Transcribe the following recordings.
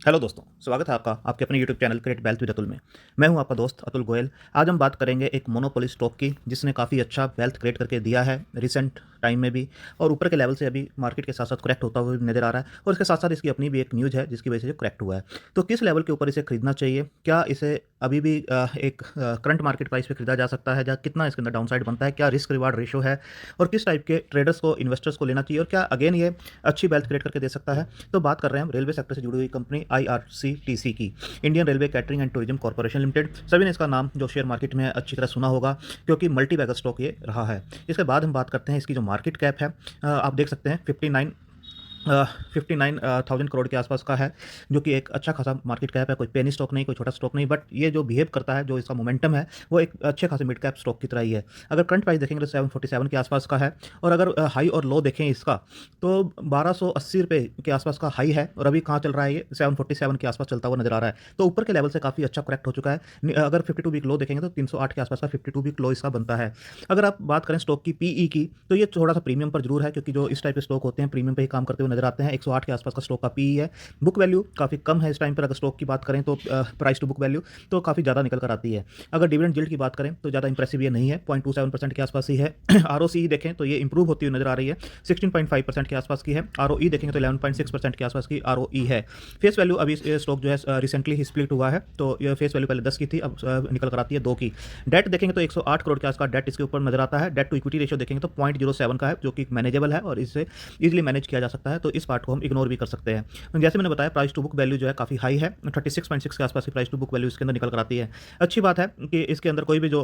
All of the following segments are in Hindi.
हेलो दोस्तों, स्वागत है आपका आपके अपने YouTube channel create wealth with Atul में। मैं हूं आपका दोस्त अतुल गोयल। आज हम बात करेंगे एक मोनोपोली स्टॉक की जिसने काफ़ी अच्छा वेल्थ क्रिएट करके दिया है रिसेंट टाइम में भी, और ऊपर के लेवल से अभी मार्केट के साथ साथ करेक्ट होता हुआ भी नजर आ रहा है। और इसके साथ साथ इसकी अपनी भी एक न्यूज़ है जिसकी वजह से जो करेक्ट हुआ है। तो किस लेवल के ऊपर इसे खरीदना चाहिए, क्या इसे अभी भी एक करंट मार्केट प्राइस पे खरीदा जा सकता है, या कितना इसके अंदर डाउनसाइड बनता है, क्या रिस्क रिवार्ड रेशो है, और किस टाइप के ट्रेडर्स को इन्वेस्टर्स को लेना चाहिए, और क्या अगेन ये अच्छी वेल्थ क्रिएट करके दे सकता है। तो बात कर रहे हैं हम रेलवे सेक्टर से जुड़ी हुई कंपनी आईआरसीटीसी की, Indian railway catering and tourism corporation limited. सभी ने इसका नाम जो शेयर मार्केट में अच्छी तरह सुना होगा, क्योंकि मल्टी बैगर स्टॉक ये रहा है। इसके बाद हम बात करते हैं इसकी जो मार्केट कैप है। आप देख सकते हैं 59,000 करोड़ के आसपास का है, जो कि एक अच्छा खासा मार्केट कैप है। कोई पेनी स्टॉक नहीं, कोई छोटा स्टॉक नहीं, बट ये जो बिहेव करता है, जो इसका मोमेंटम है, वो एक अच्छे खासे मिड कैप स्टॉक की तरह ही है। अगर करंट प्राइस देखेंगे तो 747 के आसपास का है, और अगर हाई और लो देखें इसका, तो 1280 रुपये के आसपास का हाई है, और अभी कहाँ चल रहा है, ये 747 के आसपास चलता हुआ नजर आ रहा है। तो ऊपर के लेवल से काफ़ी अच्छा करेक्ट हो चुका है। अगर 52 वीक लो देखेंगे तो 308 के आसपास का 52 वीक लो इसका बनता है। अगर आप बात करें स्टॉक की पीई की, तो ये थोड़ा सा प्रीमियम पर जरूर है, क्योंकि जो इस टाइप के स्टॉक होते हैं प्रीमियम पे ही काम करते हुए नजर आते हैं। 108 के आसपास का स्टॉक का पीई है। बुक वैल्यू काफ़ी कम है इस टाइम पर, अगर स्टॉक की बात करें तो प्राइस टू बुक वैल्यू तो काफ़ी ज़्यादा निकल कर आती है। अगर डिविडेंड यील्ड की बात करें तो ज़्यादा इंप्रेसिव ये नहीं है, 0.27% के आसपास ही है। आरओसी देखें तो ये इंप्रूव होती हुई नजर आ रही है, 16.5% के आसपास की है। आरओई देखेंगे तो 11.6% के आसपास की आरओई है। फेस वैल्यू अभी स्टॉक जो है रिसेंटली ही स्प्लिट हुआ है, तो ये फेस वैल्यू पहले 10 की थी, अब निकल कर आती है 2 की। डेट देखेंगे तो 108 करोड़ के आसपास डेट इसके ऊपर नजर आता है। डेट टू इक्विटी रेशियो देखेंगे तो 0.07 का है, जो कि मैनेजेबल है और इससे इजीली मैनेज किया जा सकता है। तो इस पार्ट को हम इग्नोर भी कर सकते हैं। जैसे मैंने बताया, प्राइस टू बुक वैल्यू जो है काफ़ी हाई है, 36.6 के आसपास की प्राइस टू बुक वैल्यू इसके अंदर निकल कर आती है। अच्छी बात है कि इसके अंदर कोई भी जो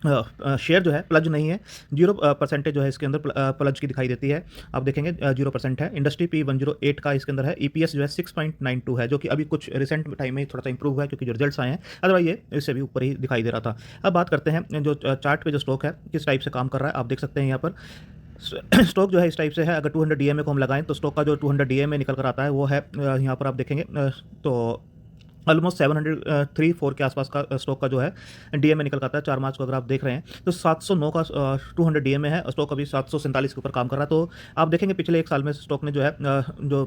शेयर जो है प्लज नहीं है। 0% जो है इसके अंदर प्लज की दिखाई देती है। आप देखेंगे 0% है। इंडस्ट्री P108 का इसके अंदर है। ईपीएस जो है 6.92 है, जो कि अभी कुछ रिसेंट टाइम में थोड़ा सा इंप्रूव हुआ है, क्योंकि जो रिजल्ट्स आए हैं, अदरवाइज ये इससे भी ऊपर ही दिखाई दे रहा था। अब बात करते हैं जो चार्ट पे जो स्टॉक है किस टाइप से काम कर रहा है। आप देख सकते हैं यहाँ पर स्टॉक जो है इस टाइप से है। अगर 200 डीएमए को हम लगाएं तो स्टॉक का जो 200 डीएमए निकल कर आता है वो है, यहाँ पर आप देखेंगे तो ऑलमोस्ट 703-4 के आसपास का स्टॉक का जो है डीएमए निकल कर आता है। 4 मार्च को अगर आप देख रहे हैं तो 709 का 200 डीएमए है, और स्टॉक अभी 747 के ऊपर काम कर रहा है। तो आप देखेंगे पिछले एक साल में स्टॉक ने जो है जो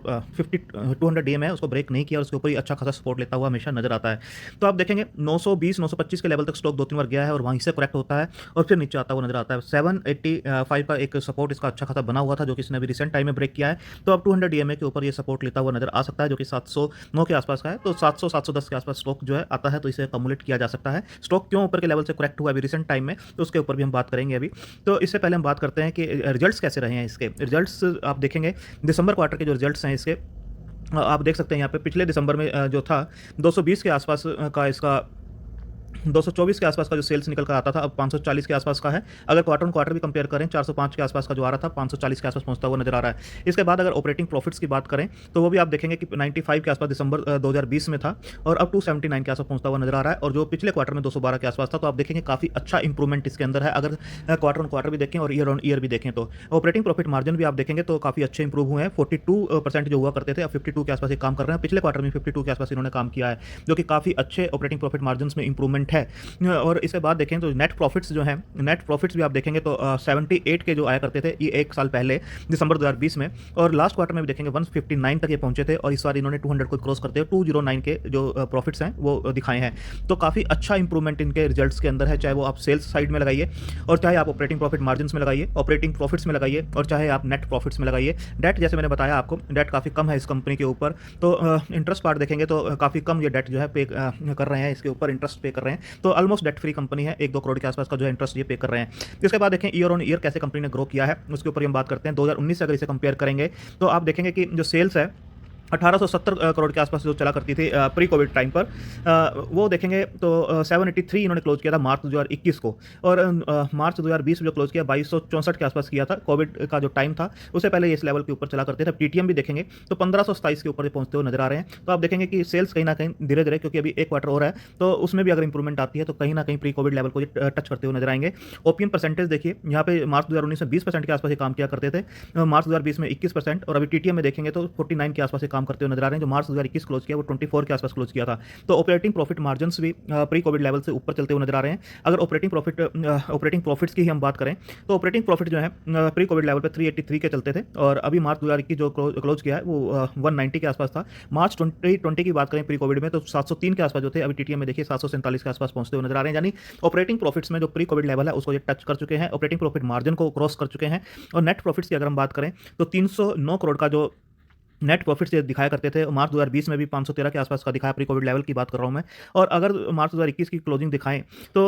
200 डीएमए है उसको ब्रेक नहीं किया, और उसके ऊपर ही अच्छा खासा सपोर्ट लेता हुआ हमेशा नजर आता है। तो आप देखेंगे 920-925 के लेवल तक स्टॉक 2-3 बार गया है, और वहीं से करेक्ट होता है और फिर नीचे आता हुआ नजर आता है। 785 का एक सपोर्ट इसका अच्छा खासा बना हुआ था, जो कि इसने अभी रिसेंट टाइम में ब्रेक किया है। तो अब 200 डीएमए के ऊपर ये सपोर्ट लेता हुआ नजर आ सकता है, जो कि 709 के आसपास का है। तो 700-710 के आसपास स्टॉक जो है आता है, तो इसे कम्युलेट किया जा सकता है। स्टॉक क्यों ऊपर के लेवल से करेक्ट हुआ अभी रिसेंट टाइम में, तो उसके ऊपर भी हम बात करेंगे अभी। तो इससे पहले हम बात करते हैं कि रिजल्ट्स कैसे रहे हैं इसके। रिजल्ट्स आप देखेंगे दिसंबर क्वार्टर के जो रिजल्ट्स हैं इसके, आप देख सकते हैं यहाँ पे पिछले दिसंबर में जो था 220 के आसपास का इसका 224 के आसपास का जो सेल्स निकल कर आता था, अब 540 के आसपास का है। अगर क्वार्टर ऑन क्वार्टर भी कंपेयर करें, 405 के आसपास का जो आ रहा था, 540 के आसपास पहुंचता हुआ नजर आ रहा है। इसके बाद अगर ऑपरेटिंग प्रॉफिट्स की बात करें तो वो भी आप देखेंगे कि 95 के आसपास दिसंबर 2020 में था, और अब 279 के आसपास पहुंचता हुआ नजर आ रहा है। और जो पिछले क्वार्टर में 212 के आसपास था, तो आप देखेंगे काफी अच्छा इंप्रूवमेंट इसके अंदर है। अगर क्वार्टर ऑन क्वार्टर भी देखें और ईयर ऑन ईयर भी देखें, तो ऑपरेटिंग प्रॉफिट मार्जिन भी आप देखेंगे तो काफी अच्छे इंप्रूव हुए हैं। 42% जो हुआ करते थे, अब 52 के आसपास काम कर रहे हैं। पिछले क्वार्टर में 52 के आसपास इन्होंने काम किया है, जो कि काफी अच्छे ऑपरेटिंग प्रॉफिट मार्जिन में इंप्रूवमेंट है। और इसके बाद देखें तो नेट प्रॉफिट्स जो हैं, नेट प्रॉफिट्स भी आप देखेंगे तो 78 के जो आया करते थे ये एक साल पहले दिसंबर 2020 में, और लास्ट क्वार्टर में भी देखेंगे 159 तक ये पहुंचे थे, और इस बार इन्होंने 200 को क्रॉस करते हुए 209 के जो प्रॉफिट्स हैं वो दिखाए हैं। तो काफ़ी अच्छा इंप्रूवमेंट इनके रिजल्ट्स के अंदर है, चाहे वो आप सेल्स साइड में लगाइए, और चाहे आप ऑपरेटिंग प्रॉफिट मार्जिन में लगाइए, ऑपरेटिंग प्रॉफिट्स में लगाइए, और चाहे आप नेट प्रॉफिट्स में लगाइए। डेट जैसे मैंने बताया आपको, डेट काफ़ी कम है इस कंपनी के ऊपर। तो इंटरेस्ट पार्ट देखेंगे तो काफ़ी कम ये डेट जो है पे कर रहे हैं, इसके ऊपर इंटरेस्ट पे कर रहे हैं। तो ऑलमोस्ट डेट फ्री कंपनी है, 1-2 करोड़ के आसपास का जो है इंटरेस्ट ये पे कर रहे हैं। इसके बाद देखें ईयर ऑन ईयर कैसे कंपनी ने ग्रो किया है, उसके ऊपर हम बात करते हैं। 2019 से अगर इसे कंपेयर करेंगे तो आप देखेंगे कि जो सेल्स है 1870 करोड़ के आसपास जो चला करती थी प्री कोविड टाइम पर, वो देखेंगे तो 783 इन्होंने क्लोज किया था मार्च 2021 को, और मार्च 2020 में जो क्लोज किया 2264 के आसपास किया था। कोविड का जो टाइम था उससे पहले ये इस लेवल के ऊपर चला करते थे। टीटीएम भी देखेंगे तो 1527 के ऊपर पहुंचते हुए नजर आ रहे हैं। तो आप देखेंगे कि सेल्स कहीं ना कहीं धीरे धीरे, क्योंकि अभी एक क्वार्टर हो रहा है, तो उसमें भी अगर इंप्रूवमेंट आती है तो कहीं ना कहीं प्री कोविड लेवल को टच करते हुए नजर आएंगे। ओपीएम परसेंटेज देखिए, यहाँ पे मार्च 2019 में 20% के आसपास ये काम किया करते थे, मार्च 2020 में 21%, और अभी टीटीएम में देखेंगे तो 49 के आसपास ये काम काम करते हुए नजर आ रहे हैं। जो मार्च 2021 क्लोज किया वो 24 के आसपास क्लोज किया था। तो ऑपरेटिंग प्रॉफिट मार्जिन्स भी प्री कोविड लेवल से ऊपर चलते हुए नजर आ रहे हैं। अगर ऑपरेटिंग प्रॉफिट्स की हम बात करें तो ऑपरेटिंग प्रॉफिट जो है प्री कोविड लेवल पे 383 के चलते थे, और अभी मार्च 2021 जो क्लोज किया है वो 190 के आसपास था। मार्च 2020 की बात करें प्री कोविड में तो 703 के आसपास जो थे, अभी टीटीएम में देखिए 747 के आसपास पहुंचते हुए नजर आ रहे हैं। यानी ऑपरेटिंग प्रॉफिट्स में जो प्री कोविड लेवल है उसको ये टच कर चुके हैं, ऑपरेटिंग प्रॉफिट मार्जिन को क्रॉस कर चुके हैं। और नेट प्रॉफिट्स की अगर हम बात करें तो 309 करोड़ का जो नेट प्रॉफिट से दिखाया करते थे, मार्च 2020 में भी 513 के आसपास का दिखाया, प्री कोविड लेवल की बात कर रहा हूं मैं। और अगर मार्च 2021 की क्लोजिंग दिखाएं तो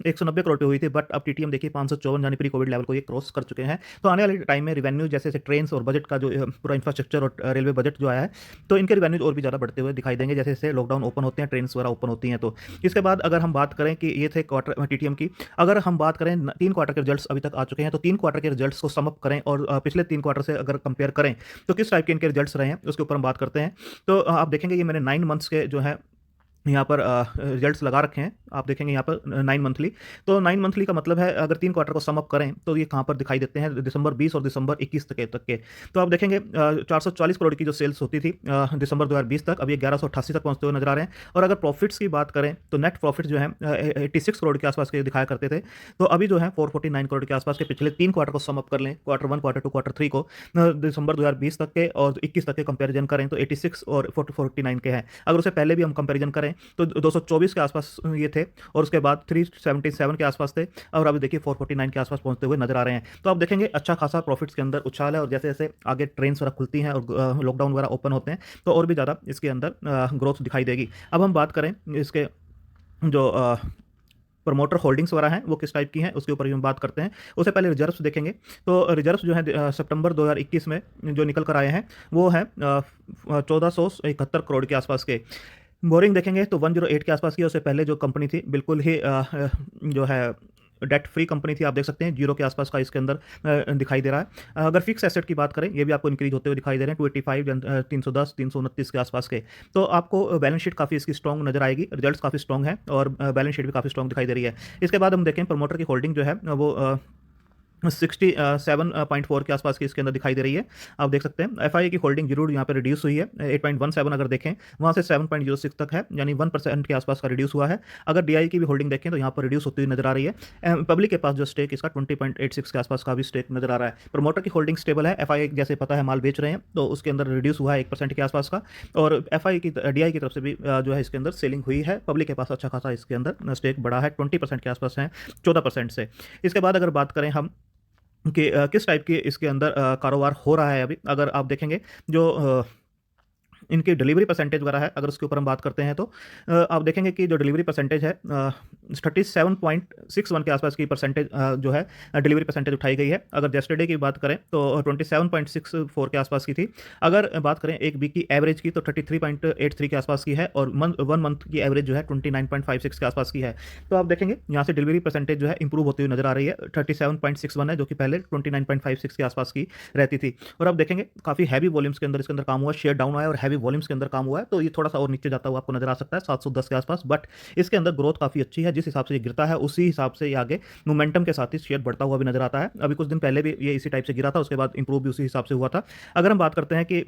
190 करोड़ पे हुई थी, बट अब टीटीएम देखिए 554 यानी प्री कोविड लेवल को ये क्रॉस कर चुके हैं। तो आने वाले टाइम में रिवेन्यू जैसे ट्रेन और बजट का जो पूरा इंफ्रास्ट्रक्चर और रेलवे बजट जो आया है, तो इनके रिवेन्यूज और भी ज़्यादा बढ़ते हुए दिखाई देंगे जैसे जैसे लॉकडाउन ओपन होते हैं, ट्रेन वगैरह ओपन होती हैं। तो इसके बाद अगर हम बात करें कि ये थे क्वार्टर टीटीएम की, अगर हम बात करें 3 क्वार्टर के रिजल्ट्स अभी तक आ चुके हैं, तो 3 क्वार्टर के रिजल्ट्स को समअप करें और पिछले 3 क्वार्टर से अगर कंपेयर करें तो किस टाइप के इनके रिजल्ट्स रहे हैं उसके ऊपर हम बात करते हैं। तो आप देखेंगे ये मैंने 9 मंथ्स के जो है यहाँ पर रिजल्ट्स लगा रखे हैं। आप देखेंगे यहाँ पर 9 मंथली, तो 9 मंथली का मतलब है अगर 3 क्वार्टर को सम अप करें तो ये कहाँ पर दिखाई देते हैं, दिसंबर 20 और दिसंबर 21 तक के। तो आप देखेंगे 440 करोड़ की जो सेल्स होती थी दिसंबर 2020 तक, अब ये 1188 तक पहुँचते हुए नजर आ रहे हैं। और अगर प्रॉफिट्स की बात करें तो नेट प्रॉफिट जो है 86 करोड़ के आसपास के दिखाया करते थे, तो अभी जो है 449 करोड़ के आसपास के पिछले 3 क्वार्टर को सम अप कर लें, क्वार्टर 1, क्वार्टर 2, क्वार्टर 3 को दिसंबर 2020 तक के और 21 तक के कंपेरिजन करें तो 86 और 49 के हैं। अगर उससे पहले भी हम कंपेरिजन करें तो 224 के आसपास ये थे, और उसके बाद 377 के आसपास थे, और अभी देखिए 449 के आसपास पहुंचते हुए नजर आ रहे हैं। तो आप देखेंगे अच्छा खासा प्रॉफिट्स के अंदर उछाल है, और जैसे जैसे आगे ट्रेन वगैरह खुलती हैं और लॉकडाउन वगैरह ओपन होते हैं तो और भी ज़्यादा इसके अंदर ग्रोथ दिखाई देगी। अब हम बात करें इसके जो प्रमोटर होल्डिंग्स वगैरह हैं वो किस टाइप की हैं उसके ऊपर भी हम बात करते हैं। उससे पहले रिजर्व्स देखेंगे, तो रिजर्व्स जो है सितंबर 2021 में जो निकल कर आए हैं वो है 1471 करोड़ के आसपास के। बोरिंग देखेंगे तो 108 के आसपास की, उससे पहले जो कंपनी थी बिल्कुल ही जो है डेट फ्री कंपनी थी, आप देख सकते हैं 0 के आसपास का इसके अंदर दिखाई दे रहा है। अगर फिक्स एसेट की बात करें ये भी आपको इंक्रीज होते हुए दिखाई दे रहे हैं 285, 310, 329 के आसपास के। तो आपको बैलेंस शीट काफ़ी इसकी स्ट्रॉन्ग नजर आएगी, रिजल्ट्स काफ़ी स्ट्रॉन्ग है और बैलेंस शीट भी काफ़ी स्ट्रॉन्ग दिखाई दे रही है। इसके बाद हम देखें प्रमोटर की होल्डिंग जो है वो 67.4 के आसपास की इसके अंदर दिखाई दे रही है। आप देख सकते हैं एफआईए की होल्डिंग जरूर यहाँ पे रिड्यूस हुई है, 8.17 अगर देखें वहाँ से 7.06 तक है, यानी 1% के आसपास का रिड्यूस हुआ है। अगर डीआई की भी होल्डिंग देखें तो यहाँ पर रिड्यूस होती हुई नजर आ रही है। पब्लिक के पास जो स्टेक इसका 20.86 के आसपास का भी स्टेक नजर आ रहा है। प्रमोटर की होल्डिंग स्टेबल है, एफआईए जैसे पता है माल बेच रहे हैं तो उसके अंदर रिड्यूस हुआ है 1% के आसपास का, और एफआई की डीआई की तरफ से भी जो है इसके अंदर सेलिंग हुई है। पब्लिक के पास अच्छा खासा इसके अंदर स्टेक बढ़ा है, 20% के आसपास है 14% से। इसके बाद अगर बात करें हम कि किस टाइप के इसके अंदर कारोबार हो रहा है अभी, अगर आप देखेंगे जो इनकी डिलीवरी परसेंटेज वगैरह है अगर उसके ऊपर हम बात करते हैं तो आप देखेंगे कि जो डिलीवरी परसेंटेज है 37.61 के आसपास की परसेंटेज जो है डिलीवरी परसेंटेज उठाई गई है। अगर जेस्टरडे की बात करें तो 27.64 के आसपास की थी। अगर बात करें एक वीक की एवरेज की तो 33.83 के आसपास की है, और 1 मंथ की एवरेज जो है 29.56 के आसपास की है। तो आप देखेंगे यहाँ से डिलीवरी परसेंटेज जो है इंप्रूव होती हुई नजर आ रही है, 37.61 है जो कि पहले 29.56 के आसपास की रहती थी। और अब देखेंगे काफ़ी हैवी वॉल्यूम्स के अंदर इसके अंदर काम हुआ, शेयर डाउन आया और हैवी वॉल्यूम्स के अंदर काम हुआ है, तो ये थोड़ा सा और नीचे जाता हुआ आपको नजर आ सकता है 710 के आसपास। बट इसके अंदर ग्रोथ काफ़ी अच्छी है, जिस हिसाब से ये गिरता है उसी हिसाब से ये आगे मोमेंटम के साथ ही शेयर बढ़ता हुआ भी नजर आता है। अभी कुछ दिन पहले भी ये इसी टाइप से गिरा था, उसके बाद इंप्रूव भी उसी हिसाब से हुआ था। अगर हम बात करते हैं कि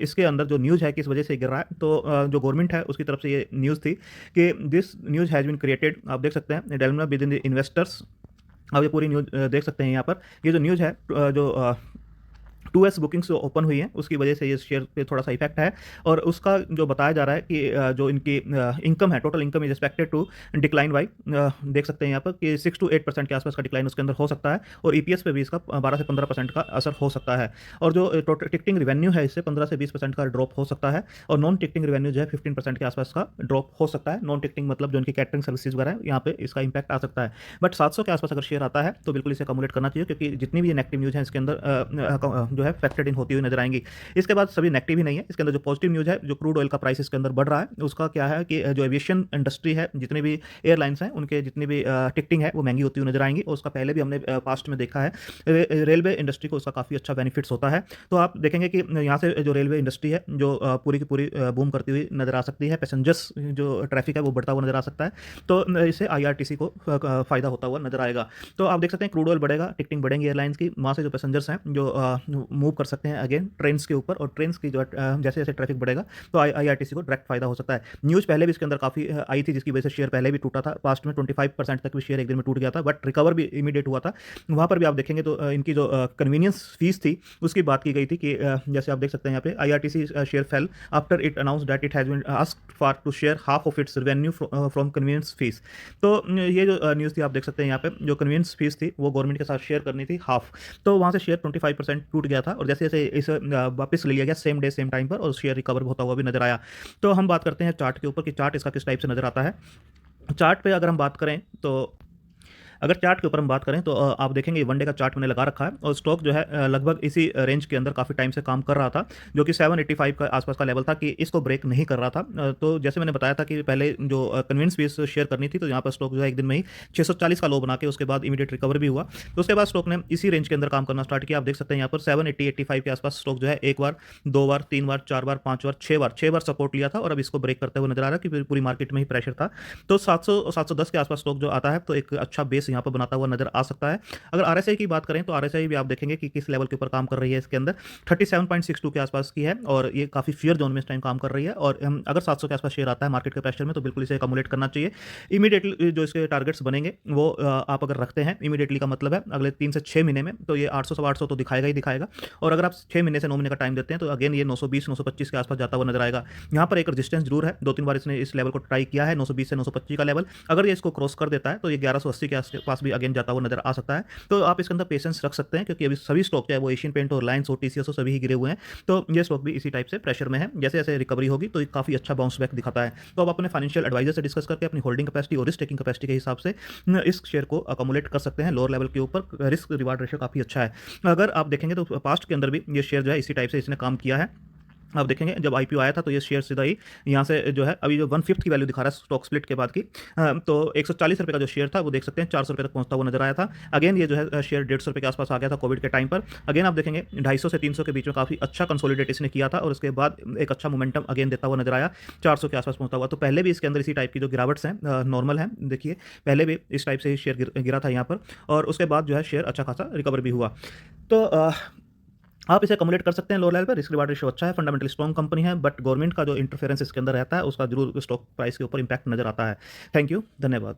इसके अंदर जो न्यूज़ है किस वजह से गिर रहा है, तो जो गवर्नमेंट है उसकी तरफ से ये न्यूज़ थी कि this news has been created, आप देख सकते हैं डेलमा विद इन द इन्वेस्टर्स। आप ये पूरी न्यूज़ देख सकते हैं यहाँ पर, ये जो न्यूज़ है जो 2S बुकिंग्स जो ओपन हुई हैं उसकी वजह से ये शेयर पे थोड़ा सा इफेक्ट है, और उसका जो बताया जा रहा है कि जो इनकी इनकम है, total income is expected to decline by, देख सकते हैं यहाँ पर कि 6 to 8% के आसपास का डिक्लाइन उसके अंदर हो सकता है, और ईपीएस पे भी इसका 12 से 15% का असर हो सकता है। और जो टोटल टिकटिंग रिवेन्यू है इससे 15 से 20% का ड्रॉप हो सकता है, और नॉन टिकटिंग रिवेन्यू जो है 15% के आसपास का ड्रॉप हो सकता है। नॉन टिकटिंग मतलब जो इनकी कैटरिंग सर्विसेज वगैरह है यहाँ पे इसका इंपैक्ट आ सकता है। बट 700 के आसपास अगर शेयर आता है तो बिल्कुल इसे कम्युलेट करना चाहिए, क्योंकि जितनी भी नेगेटिव न्यूज़ है इसके अंदर जो है फैक्टर्ड इन होती हुई नजर आएंगी। इसके बाद सभी नेगेटिव ही नहीं है, इसके अंदर जो पॉजिटिव न्यूज़ है जो क्रूड ऑयल का प्राइस इसके अंदर बढ़ रहा है उसका क्या है कि जो एविएशन इंडस्ट्री है, जितने भी एयरलाइंस हैं उनके जितनी भी टिकटिंग है वो महंगी होती हुई नजर आएंगी, और उसका पहले भी हमने पास्ट में देखा है। रेलवे इंडस्ट्री को उसका काफ़ी अच्छा बेनिफिट्स होता है। तो आप देखेंगे कि यहाँ से जो रेलवे इंडस्ट्री है जो पूरी की पूरी बूम करती हुई नजर आ सकती है, पैसेंजर्स जो ट्रैफिक है वो बढ़ता हुआ नजर आ सकता है, तो इससे आईआरटीसी को फायदा होता हुआ नजर आएगा। तो आप देख सकते हैं क्रूड ऑयल बढ़ेगा, टिकटिंग बढ़ेंगी एयरलाइंस की, वहाँ से जो पैसेंजर्स हैं जो मूव कर सकते हैं अगेन ट्रेन्स के ऊपर, और ट्रेन्स की जो जैसे जैसे ट्रैफिक बढ़ेगा तो आईआरटीसी को डायरेक्ट फायदा हो सकता है। न्यूज़ पहले भी इसके अंदर काफ़ी आई थी, जिसकी वजह से शेयर पहले भी टूटा था, पास्ट में 25% तक भी शेयर एक दिन में टूट गया था, बट रिकवर भी इमीडिएट हुआ था। वहाँ पर भी आप देखेंगे तो इनकी जो कन्वीनियंस फीस थी उसकी बात की गई थी कि जैसे आप देख सकते हैं यहाँ पे IRCTC share fell after it announce that it has been asked for to share half of its revenue from convenience fee. तो ये जो न्यूज़ थी आप देख सकते हैं यहाँ पे, जो कन्वीनियंस फीस थी वो गवर्नमेंट के साथ शेयर करनी थी हाफ, तो वहाँ से शेयर 25% टूट गया था, और जैसे जैसे इसे वापस ले लिया गया सेम डे सेम टाइम पर, और शेयर रिकवर होता हुआ भी नजर आया। तो हम बात करते हैं चार्ट के ऊपर कि चार्ट इसका किस टाइप से नजर आता है। चार्ट पे अगर हम बात करें तो अगर चार्ट के ऊपर हम बात करें तो आप देखेंगे वन डे का चार्ट मैंने लगा रखा है, और स्टॉक जो है लगभग इसी रेंज के अंदर काफ़ी टाइम से काम कर रहा था, जो कि 785 का आसपास का लेवल था, कि इसको ब्रेक नहीं कर रहा था। तो जैसे मैंने बताया था कि पहले जो कन्विंस फीस शेयर करनी थी, तो यहाँ पर स्टॉक जो है एक दिन में ही 640 का लो बना के उसके बाद इमीडिएट रिकवर भी हुआ। तो उसके बाद स्टॉक ने इसी रेंज के अंदर काम करना स्टार्ट किया। आप देख सकते हैं यहाँ पर 780-85 के आसपास स्टॉक जो है एक बार, दो बार, तीन बार, चार बार, पाँच बार, छः बार सपोर्ट लिया था, और अब इसको ब्रेक करते हुए नजर आ रहा है कि पूरी मार्केट में ही प्रेशर था। तो 700-710 के आसपास स्टॉक जो आता है तो एक अच्छा बेस यहाँ पर बनाता हुआ नजर आ सकता है। अगर आरएसआई की बात करें तो आरएसआई भी आप देखेंगे कि किस लेवल के ऊपर काम कर रही है, इसके अंदर 37.62 के आसपास की है, और ये काफ़ी फियर जोन में इस टाइम काम कर रही है। और अगर 700 के आसपास शेयर आता है मार्केट के प्रेशर में तो बिल्कुल इसे अकोमोडेट करना चाहिए। इमीडिएटली जो इसके टारगेट्स बनेंगे वो आप अगर रखते हैं, इमीडिएटली का मतलब है अगले 3 से 6 महीने में, तो ये 800 सवा 800 तो दिखाएगा ही दिखाएगा। और अगर आप 6 महीने से 9 महीने का टाइम देते हैं तो अगेन ये 920-925 के आसपास जाता हुआ नजर आएगा। यहाँ पर एक रजिस्टेंस जरूर है, 2-3 बार इसने इस लेवल को ट्राई किया है, 920 से 925 का लेवल। अगर ये इसको क्रॉस कर देता है तो ये 1180 के आसपास भी अगेन जाता हुआ नजर आ सकता है। तो आप इसके अंदर पेशेंस रख सकते हैं, क्योंकि अभी सभी स्टॉक चाहे वो एशियन पेंट और रिलायंस और टीसीएस सभी ही गिरे हुए हैं। तो ये स्टॉक भी इसी टाइप से प्रेशर में है। जैसे जैसे रिकवरी होगी तो काफ़ी अच्छा बाउंस बैक दिखाता है। तो आप अपने फाइनेंशियल एडवाइजर से डिस्कस करके अपनी होल्डिंग कैपेसिटी और रिस्क टेकिंग कैपेसिटी के हिसाब से इस शेयर को अकोमोडेट कर सकते हैं। लोअर लेवल के ऊपर रिस्क रिवार्ड रेशियो काफ़ी अच्छा है। अगर आप देखेंगे तो पास्ट के अंदर भी ये शेयर जो है इसी टाइप से इसने काम किया है। आप देखेंगे जब आईपीओ आया था तो ये शेयर सीधा ही यहाँ से जो है अभी जो 1/5 की वैल्यू दिखा रहा है स्टॉक स्प्लिट के बाद की, तो 140 रुपये का जो शेयर था वो देख सकते हैं 400 रुपये तक पहुँचता हुआ नजर आया था। अगेन ये जो है शेयर 150 रुपये के आसपास आ गया था कोविड के टाइम पर। अगेन आप देखेंगे 250 से 300 के बीच में काफ़ी अच्छा कंसोलिडेट इसने किया था, और उसके बाद एक अच्छा मोमेंटम अगेन देता हुआ नजर आया 400 के आसपास पहुँचता हुआ। तो पहले भी इसके अंदर इसी टाइप की जो गिरावट्स हैं नॉर्मल है, देखिए पहले भी इस टाइप से ही शेयर गिरा था यहाँ पर, और उसके बाद जो है शेयर अच्छा खासा रिकवर भी हुआ। तो आप इसे अकोमोडेट कर सकते हैं लो लेवल पर। रिस्क रिवार्ड रेशियो अच्छा है, फंडामेंटली स्ट्रॉन्ग कंपनी है, बट गवर्नमेंट का जो इंटरफेरेंस इसके अंदर रहता है उसका जरूर स्टॉक प्राइस के ऊपर इंपैक्ट नजर आता है। थैंक यू, धन्यवाद।